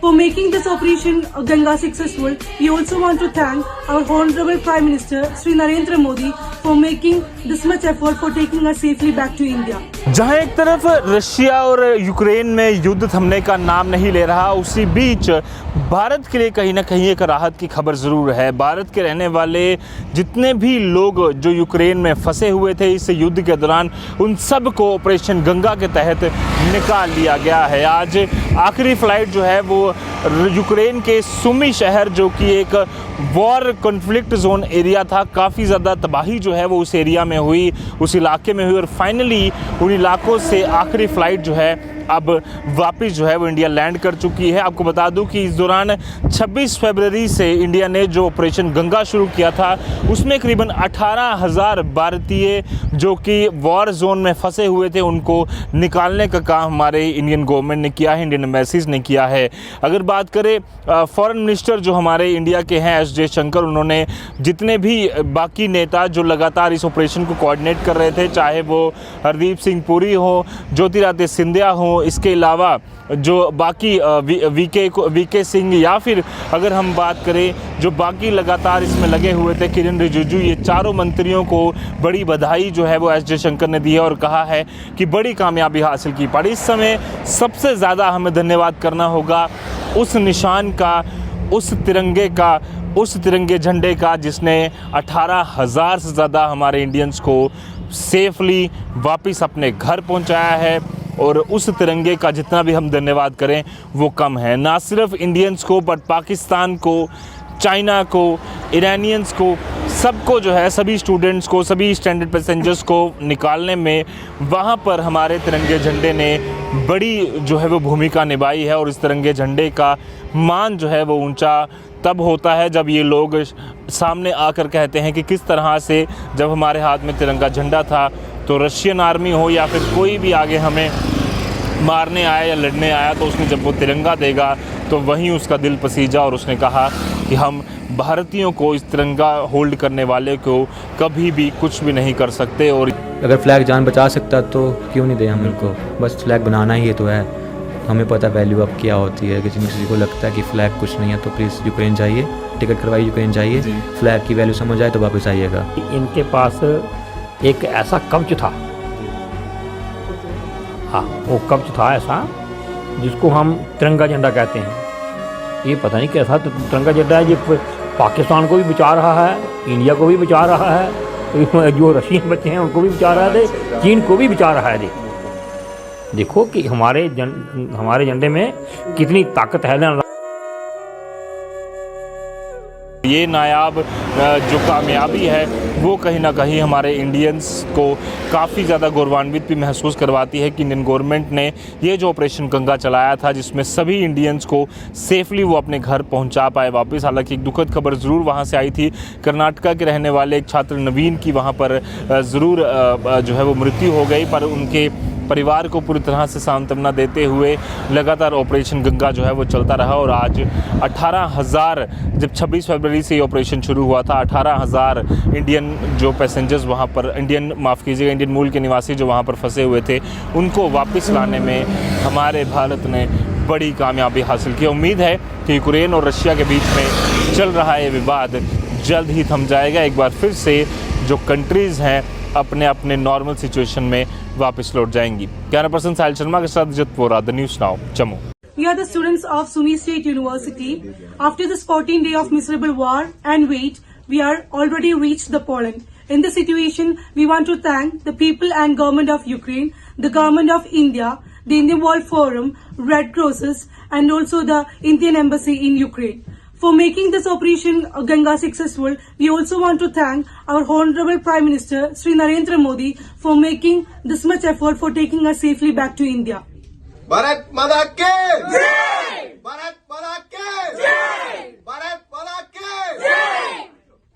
For making this operation Ganga successful, we also want to thank our Honorable Prime Minister Shri Narendra Modi for making this much effort for taking us safely back to India. जहां एक तरफ Russia और Ukraine में युद्ध थमने का नाम नहीं ले रहा, उसी बीच भारत के लिए कहीं ना कहीं एक राहत की खबर ज़रूर है। भारत के रहने वाले जितने भी लोग जो यूक्रेन में फंसे हुए थे इस युद्ध के दौरान, उन सब को ऑपरेशन गंगा के तहत निकाल लिया गया है। आज आखिरी फ़्लाइट जो है वो यूक्रेन के सुमी शहर, जो कि एक वॉर कॉन्फ्लिक्ट जोन एरिया था, काफ़ी ज़्यादा तबाही जो है वो उस एरिया में हुई, उस इलाके में हुई, और फाइनली उन इलाकों से आखिरी फ़्लाइट जो है अब वापस जो है वो इंडिया लैंड कर चुकी है। आपको बता दूं कि इस दौरान 26 फरवरी से इंडिया ने जो ऑपरेशन गंगा शुरू किया था उसमें करीबन 18,000 भारतीय जो कि वॉर जोन में फंसे हुए थे उनको निकालने का काम हमारे इंडियन गवर्नमेंट ने किया है, इंडियन एम्बेसीज ने किया है। अगर बात करें फॉरेन मिनिस्टर जो हमारे इंडिया के हैं एस जयशंकर, उन्होंने जितने भी बाकी नेता जो लगातार इस ऑपरेशन को कोऑर्डिनेट कर रहे थे, चाहे वो हरदीप सिंह पुरी हो, ज्योतिरादित्य सिंधिया हो, इसके अलावा जो बाकी वीके सिंह, या फिर अगर हम बात करें जो बाकी लगातार इसमें लगे हुए थे, किरण रिजिजू, ये चारों मंत्रियों को बड़ी बधाई जो है वो एस जयशंकर ने दी है और कहा है कि बड़ी कामयाबी हासिल की। पर इस समय सबसे ज़्यादा हमें धन्यवाद करना होगा उस निशान का, उस तिरंगे का, उस तिरंगे झंडे का जिसने 18,000 से ज़्यादा हमारे इंडियंस को सेफली वापस अपने घर पहुंचाया है। और उस तिरंगे का जितना भी हम धन्यवाद करें वो कम है। ना सिर्फ इंडियंस को, बट पाकिस्तान को, चाइना को, ईरानियंस को, सबको जो है, सभी स्टूडेंट्स को, सभी स्टैंडर्ड पैसेंजर्स को निकालने में वहाँ पर हमारे तिरंगे झंडे ने बड़ी जो है वो भूमिका निभाई है। और इस तिरंगे झंडे का मान जो है वो ऊंचा तब होता है जब ये लोग सामने आकर कहते हैं कि किस तरह से जब हमारे हाथ में तिरंगा झंडा था तो रशियन आर्मी हो या फिर कोई भी आगे हमें मारने आया या लड़ने आया, तो उसने जब वो तिरंगा देगा तो वहीं उसका दिल पसीजा, और उसने कहा कि हम भारतीयों को, इस तिरंगा होल्ड करने वाले को कभी भी कुछ भी नहीं कर सकते। और अगर फ्लैग जान बचा सकता तो क्यों नहीं दे हम इनको, बस फ्लैग बनाना ही तो है। हमें पता वैल्यू अब क्या होती है। किसी को लगता है कि फ़्लैग कुछ नहीं है तो प्लीज़ यूक्रेन जाइए, टिकट करवाइए, यूक्रेन जाइए, फ्लैग की वैल्यू समझ आए तो वापस आइएगा। इनके पास एक ऐसा कवच था, हाँ वो कवच था ऐसा जिसको हम तिरंगा झंडा कहते हैं। ये पता नहीं कैसा तिरंगा झंडा है, ये पाकिस्तान को भी बचा रहा है, इंडिया को भी बचा रहा है, जो रशियन बच्चे हैं उनको भी बचा रहा है, चीन को भी बचा रहा है। देखो कि हमारे झंडे में कितनी ताकत है ना। ये नायाब जो कामयाबी है वो कहीं ना कहीं हमारे इंडियंस को काफ़ी ज़्यादा गौरवान्वित भी महसूस करवाती है कि इंडियन गवर्नमेंट ने ये जो ऑपरेशन गंगा चलाया था जिसमें सभी इंडियंस को सेफली वो अपने घर पहुंचा पाए वापस। हालांकि एक दुखद खबर ज़रूर वहाँ से आई थी, कर्नाटका के रहने वाले एक छात्र नवीन की वहाँ पर ज़रूर जो है वो मृत्यु हो गई, पर उनके परिवार को पूरी तरह से सांत्वना देते हुए लगातार ऑपरेशन गंगा जो है वो चलता रहा। और आज 18,000, जब 26 फरवरी से ये ऑपरेशन शुरू हुआ था, 18,000 इंडियन जो पैसेंजर्स वहाँ पर, इंडियन मूल के निवासी जो वहाँ पर फंसे हुए थे, उनको वापस लाने में हमारे भारत ने बड़ी कामयाबी हासिल की। उम्मीद है कि यूक्रेन और रशिया के बीच में चल रहा ये विवाद जल्द ही थम जाएगा। एक बार फिर से जो कंट्रीज़ हैं अपने अपने नॉर्मल सिचुएशन में वापस लौट जाएंगी। कैमरा पर्सन साहिल शर्मा के साथ Jatpura, the news now, Jammu. We are the students of Sumi State University. After this 14 day of miserable war and wait, we are already reached the Poland. In this situation, we want to thank the people and government of Ukraine, the government of India, the Indian World Forum, Red Crosses, and also the Indian Embassy in Ukraine. For making this operation Ganga successful, we also want to thank our Honorable Prime Minister Shri Narendra Modi for making this much effort for taking us safely back to India. Bharat माता की जय! भारत माता की जय! भारत माता की जय!